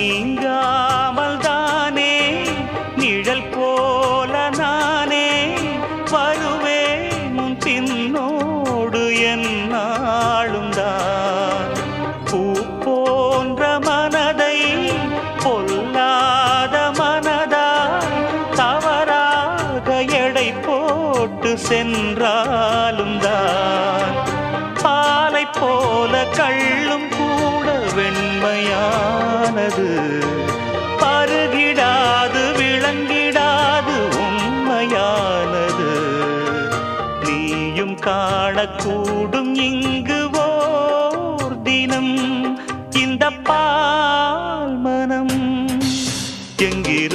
நீங்காமல் தானே நிழல் போல நானே வருவேன் உன் பின்னோடு என்னாலும் தான். பூ போன்ற மனதை பொல்லாத மனதாய் தவறாக எடை போட்டு சென்றாலும் தான். பாலை போல கள்ளும் கூட வெண்மையானது, பருகிடாது விளங்கிடாது உண்மையானது. நீயும் காணக்கூடும் இங்கு ஓர் தினம் இந்த பால் மனம் எங்கிரு